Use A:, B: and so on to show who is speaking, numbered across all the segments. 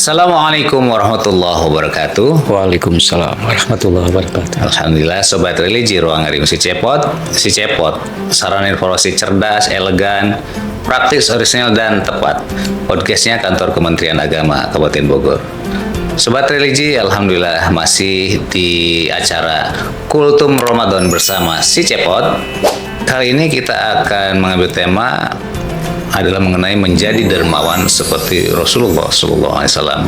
A: Assalamualaikum warahmatullahi wabarakatuh.
B: Waalaikumsalam warahmatullahi wabarakatuh.
A: Alhamdulillah, Sobat Religi Ruang Ngarim Si Cepot, sarana informasi cerdas, elegan, praktis, orisinal, dan tepat. Podcastnya Kantor Kementerian Agama Kabupaten Bogor. Sobat Religi, Alhamdulillah masih di acara Kultum Ramadan bersama Si Cepot. Kali ini kita akan mengambil tema adalah mengenai menjadi dermawan seperti Rasulullah SAW.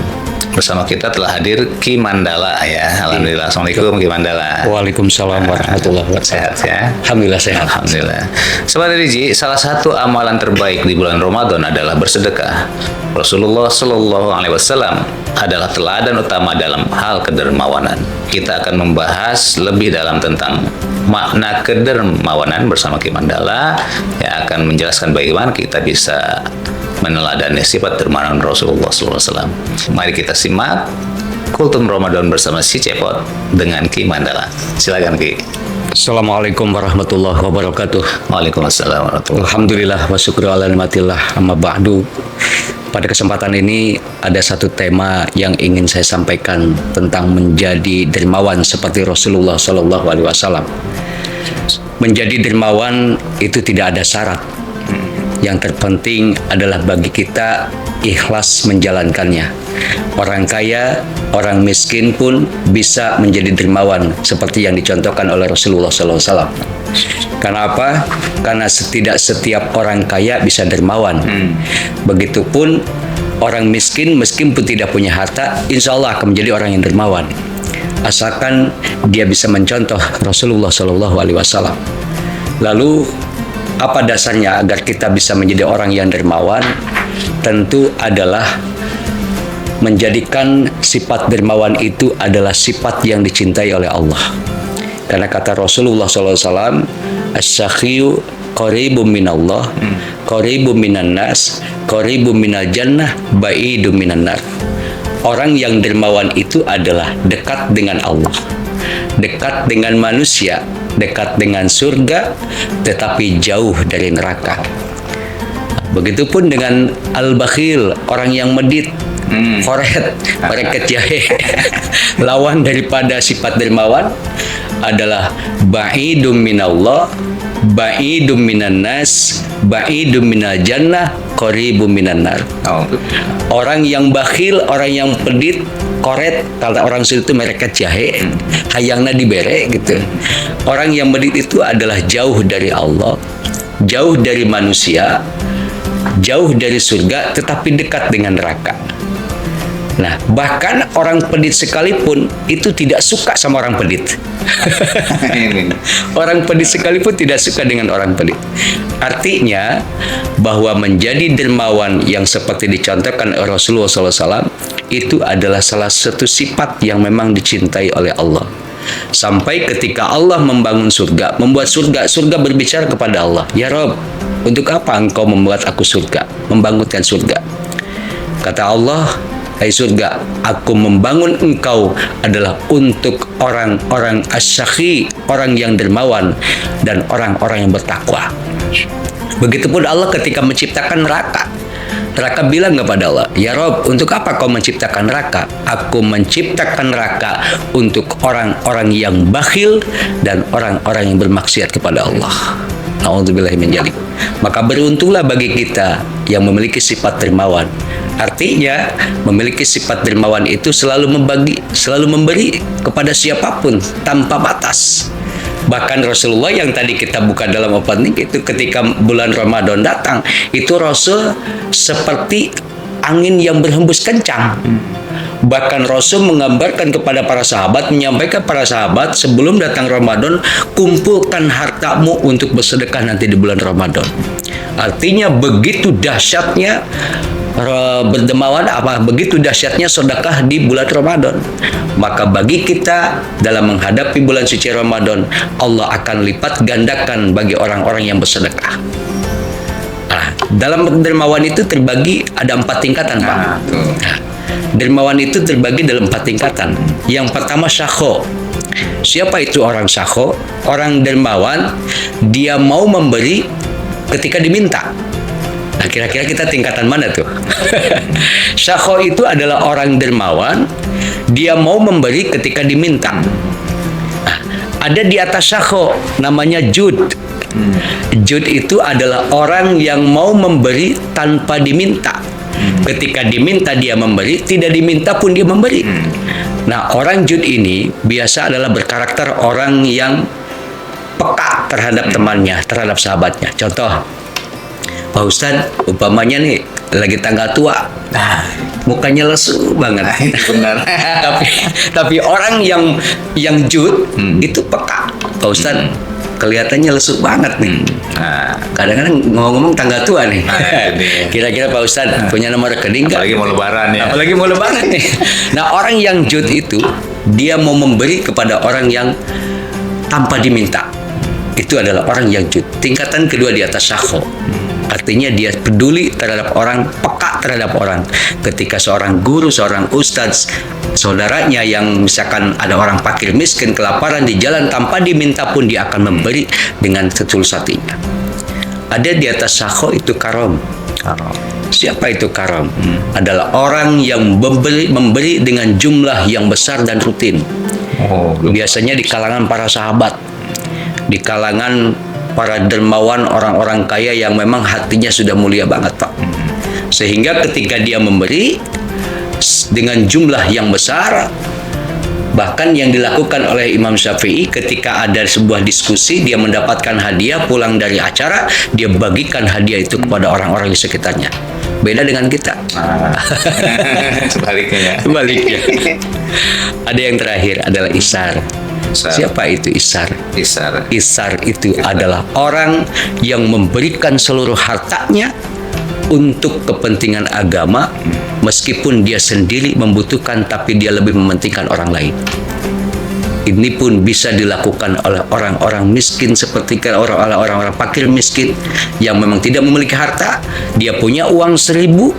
A: Bersama kita telah hadir Ki Mandala ya. Alhamdulillah. Assalamualaikum Ki Mandala.
B: Waalaikumsalam warahmatullahi wabarakatuh.
A: Sehat ya?
B: Alhamdulillah sehat.
A: Alhamdulillah. Sobat Religi, salah satu amalan terbaik di bulan Ramadan adalah bersedekah. Rasulullah SAW adalah teladan utama dalam hal kedermawanan. Kita akan membahas lebih dalam tentang makna kedermawanan bersama Ki Mandala yang akan menjelaskan bagaimana kita bisa meneladani sifat dermawan Rasulullah SAW. Mari kita simak Kultum Ramadan bersama Si Cepot dengan Ki Mandala. Silakan Ki.
B: Assalamualaikum warahmatullahi wabarakatuh.
A: Waalaikumsalam warahmatullahi.
B: Alhamdulillah wa syukru ala nikmatillah amma ba'du. Pada kesempatan ini ada satu tema yang ingin saya sampaikan tentang menjadi dermawan seperti Rasulullah SAW. Menjadi dermawan itu tidak ada syarat. Yang terpenting adalah bagi kita ikhlas menjalankannya. Orang kaya, orang miskin pun bisa menjadi dermawan seperti yang dicontohkan oleh Rasulullah SAW. Karena apa? Karena tidak setiap orang kaya bisa dermawan. Begitupun orang miskin meskipun tidak punya harta, insya Allah akan menjadi orang yang dermawan. Asalkan dia bisa mencontoh Rasulullah SAW. Lalu apa dasarnya agar kita bisa menjadi orang yang dermawan? Tentu adalah menjadikan sifat dermawan itu adalah sifat yang dicintai oleh Allah. Karena kata Rasulullah SAW, as-sakhiyu qaribun minallah, qaribun minan nas, qaribun minal jannah, ba'idun minan nar. Orang yang dermawan itu adalah dekat dengan Allah, dekat dengan manusia, dekat dengan surga, tetapi jauh dari neraka. Begitupun dengan al-bakhil, orang yang medit, koret, mereket jahe. Lawan daripada sifat dermawan adalah ba'idum minallah, ba'idum minan nas, ba'idum minal jannah, qaribum minan nar. Orang yang bakhil, orang yang pedit, koret, kalau orang situ mereka jahe, hayangna dibere gitu. Orang yang medit itu adalah jauh dari Allah, jauh dari manusia, jauh dari surga, tetapi dekat dengan neraka. Nah, bahkan orang pedit sekalipun itu tidak suka sama orang pedit. Orang pedit sekalipun tidak suka dengan orang pedit. Artinya bahwa menjadi dermawan yang seperti dicontohkan oleh Rasulullah SAW itu adalah salah satu sifat yang memang dicintai oleh Allah. Sampai ketika Allah membangun surga, membuat surga, surga berbicara kepada Allah, ya Rob, untuk apa engkau membuat aku surga, membangunkan surga? Kata Allah, hai surga, aku membangun engkau adalah untuk orang-orang as-sakhi, orang yang dermawan, dan orang-orang yang bertakwa. Begitupun Allah ketika menciptakan neraka. Neraka bilang kepada Allah, ya Rob, untuk apa kau menciptakan neraka? Aku menciptakan neraka untuk orang-orang yang bakhil dan orang-orang yang bermaksiat kepada Allah. Na'udzubillahi min dzalik. Maka beruntunglah bagi kita yang memiliki sifat dermawan. Artinya, memiliki sifat dermawan itu selalu memberi kepada siapapun tanpa batas. Bahkan Rasulullah yang tadi kita buka dalam opening itu ketika bulan Ramadan datang, itu Rasul seperti angin yang berhembus kencang. Bahkan Rasul menggambarkan kepada para sahabat, menyampaikan para sahabat sebelum datang Ramadan, kumpulkan hartamu untuk bersedekah nanti di bulan Ramadan. Artinya begitu dahsyatnya berdermawan, begitu dahsyatnya sedekah di bulan Ramadan. Maka bagi kita dalam menghadapi bulan suci Ramadan, Allah akan lipat gandakan bagi orang-orang yang bersedekah. Dalam dermawan itu terbagi ada 4 tingkatan, Pak. Dermawan itu terbagi dalam 4 tingkatan. Yang pertama syakho. Siapa itu orang syakho? Orang dermawan, dia mau memberi ketika diminta. Nah, kira-kira kita tingkatan mana tuh? Syakho itu adalah orang dermawan, dia mau memberi ketika diminta. Nah, ada di atas syakho, namanya jud. Jud itu adalah orang yang mau memberi tanpa diminta. Ketika diminta dia memberi, tidak diminta pun dia memberi. Nah, orang jud ini biasa adalah berkarakter orang yang peka terhadap temannya, terhadap sahabatnya. Contoh, Pak Ustadz, umpamanya nih lagi tanggal tua, mukanya lesu banget.
A: Benar.
B: tapi orang yang jud itu peka. Pak Ustadz, kelihatannya lesu banget nih.
A: Nah,
B: Kadang-kadang ngomong-ngomong tanggal tua nih.
A: ini.
B: Kira-kira Pak Ustadz punya nomor rekening nggak?
A: Apalagi mau lebaran ya.
B: Apalagi mau lebaran nih. Nah, orang yang jud itu dia mau memberi kepada orang yang tanpa diminta. Itu adalah orang yang jud. Tingkatan kedua di atas syakho. Artinya dia peduli terhadap orang, peka terhadap orang. Ketika seorang guru, seorang ustadz, saudaranya yang misalkan ada orang fakir miskin, kelaparan di jalan, tanpa diminta pun dia akan memberi dengan setulus hatinya. Ada di atas syakho itu karom. Siapa itu karom? Adalah orang yang memberi dengan jumlah yang besar dan rutin. Biasanya di kalangan para sahabat, di kalangan para dermawan, orang-orang kaya yang memang hatinya sudah mulia banget, Pak. Sehingga ketika dia memberi dengan jumlah yang besar, bahkan yang dilakukan oleh Imam Syafi'i ketika ada sebuah diskusi, dia mendapatkan hadiah pulang dari acara, dia bagikan hadiah itu kepada orang-orang di sekitarnya. Beda dengan kita.
A: Sebaliknya.
B: Sebaliknya. Ada yang terakhir adalah isar. Siapa itu isar?
A: Isar.
B: Isar itu adalah orang yang memberikan seluruh hartanya untuk kepentingan agama, meskipun dia sendiri membutuhkan, tapi dia lebih mementingkan orang lain. Ini pun bisa dilakukan oleh orang-orang miskin, seperti orang-orang fakir miskin yang memang tidak memiliki harta. Dia punya uang 1.000,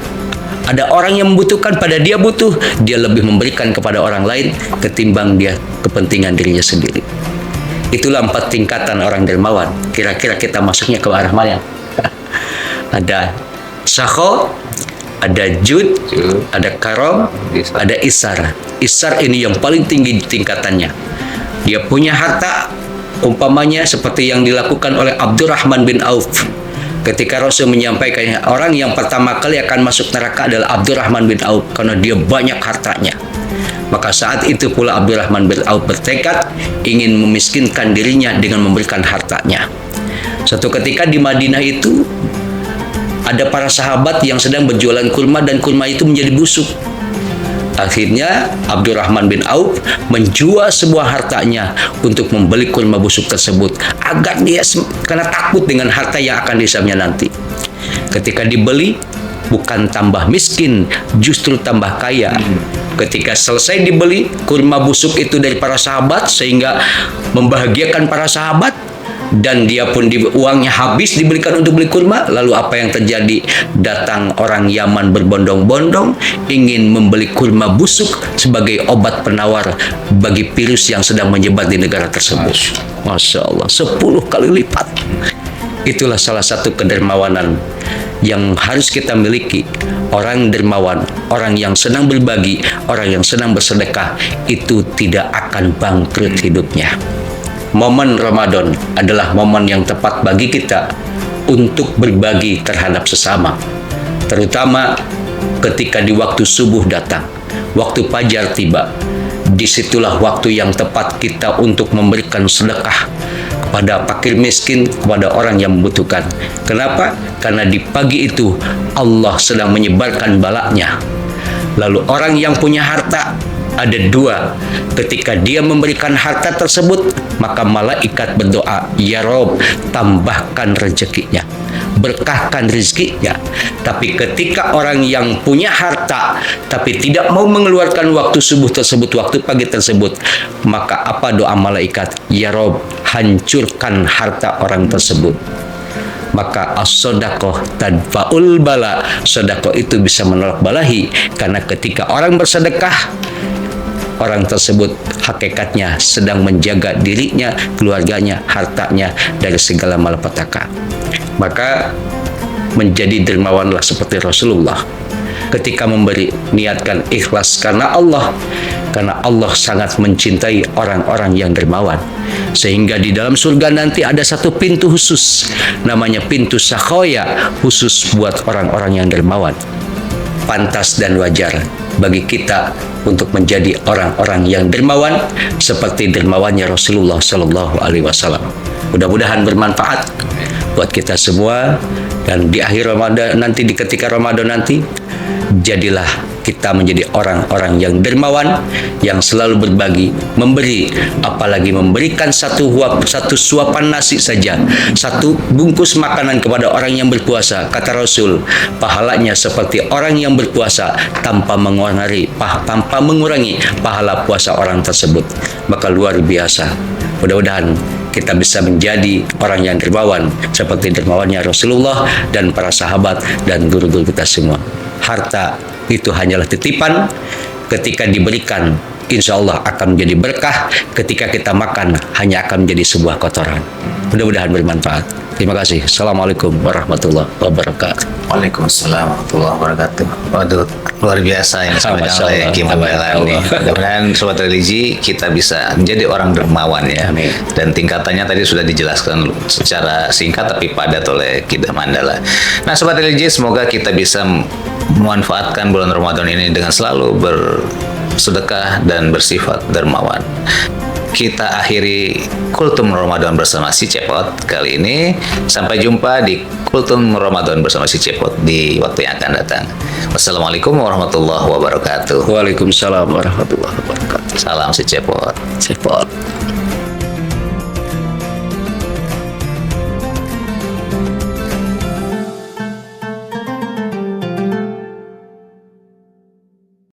B: ada orang yang membutuhkan, pada dia butuh, dia lebih memberikan kepada orang lain ketimbang dia kepentingan dirinya sendiri. Itulah 4 tingkatan orang dermawan. Kira-kira kita masuknya ke arah mana? Ada syakho, ada jud, ada karom, ada isar. Isar ini yang paling tinggi tingkatannya. Dia punya harta, umpamanya seperti yang dilakukan oleh Abdurrahman bin Auf. Ketika Rasul menyampaikan orang yang pertama kali akan masuk neraka adalah Abdurrahman bin Auf karena dia banyak hartanya. Maka saat itu pula Abdurrahman bin Auf bertekad ingin memiskinkan dirinya dengan memberikan hartanya. Suatu ketika di Madinah itu ada para sahabat yang sedang berjualan kurma dan kurma itu menjadi busuk. Akhirnya Abdurrahman bin Auf menjual sebuah hartanya untuk membeli kurma busuk tersebut agar dia karena takut dengan harta yang akan dihisapnya nanti. Ketika dibeli, bukan tambah miskin, justru tambah kaya. Ketika selesai dibeli kurma busuk itu dari para sahabat sehingga membahagiakan para sahabat, dan dia pun uangnya habis diberikan untuk beli kurma. Lalu apa yang terjadi? Datang orang Yaman berbondong-bondong ingin membeli kurma busuk sebagai obat penawar bagi virus yang sedang menyebar di negara tersebut. Masya Allah, 10 kali lipat. Itulah salah satu kedermawanan yang harus kita miliki. Orang dermawan, orang yang senang berbagi, orang yang senang bersedekah, itu tidak akan bangkrut hidupnya. Momen Ramadan adalah momen yang tepat bagi kita untuk berbagi terhadap sesama. Terutama ketika di waktu subuh datang, waktu fajar tiba. Disitulah waktu yang tepat kita untuk memberikan sedekah kepada fakir miskin, kepada orang yang membutuhkan. Kenapa? Karena di pagi itu Allah sedang menyebarkan balaknya. Lalu orang yang punya harta, ada 2. Ketika dia memberikan harta tersebut, maka malaikat berdoa, ya Rob, tambahkan rezekinya, berkahkan rezekinya. Tapi ketika orang yang punya harta tapi tidak mau mengeluarkan waktu subuh tersebut, waktu pagi tersebut, maka apa doa malaikat? Ya Rob, hancurkan harta orang tersebut. Maka as-sodaqoh tadfa'ul bala. Sedekah itu bisa menolak balahi, karena ketika orang bersedekah, orang tersebut hakikatnya sedang menjaga dirinya, keluarganya, hartanya dari segala malapetaka. Maka menjadi dermawanlah seperti Rasulullah. Ketika memberi, niatkan ikhlas karena Allah sangat mencintai orang-orang yang dermawan. Sehingga di dalam surga nanti ada satu pintu khusus, namanya pintu sakhoya, khusus buat orang-orang yang dermawan. Pantas dan wajar bagi kita untuk menjadi orang-orang yang dermawan seperti dermawannya Rasulullah Sallallahu Alaihi Wasallam. Mudah-mudahan bermanfaat buat kita semua, dan di akhir Ramadan nanti, di ketika Ramadan nanti, jadilah kita menjadi orang-orang yang dermawan, yang selalu berbagi, memberi, apalagi memberikan satu suapan nasi saja, satu bungkus makanan kepada orang yang berpuasa. Kata Rasul, pahalanya seperti orang yang berpuasa tanpa mengurangi pahala puasa orang tersebut. Maka luar biasa. Mudah-mudahan kita bisa menjadi orang yang dermawan seperti dermawannya Rasulullah dan para sahabat dan guru-guru kita semua. Harta itu hanyalah titipan, ketika diberikan insya Allah akan menjadi berkah, ketika kita makan hanya akan menjadi sebuah kotoran. Mudah-mudahan bermanfaat. Terima kasih. Assalamualaikum warahmatullahi wabarakatuh.
A: Waalaikumsalam warahmatullahi wabarakatuh. Waduh, luar biasa yang disampaikan oleh Kim Abdallah. Mudah-mudahan Sobat Religi kita bisa menjadi orang dermawan ya.
B: Amin.
A: Dan tingkatannya tadi sudah dijelaskan secara singkat tapi padat oleh Kida Mandala. Nah Sobat Religi, semoga kita bisa memanfaatkan bulan Ramadan ini dengan selalu bersedekah dan bersifat dermawan. Kita akhiri Kultum Ramadan bersama si Cepot kali ini. Sampai jumpa di Kultum Ramadan bersama si Cepot di waktu yang akan datang. Wassalamualaikum warahmatullahi wabarakatuh.
B: Waalaikumsalam warahmatullahi wabarakatuh.
A: Salam si Cepot.
B: Cepot.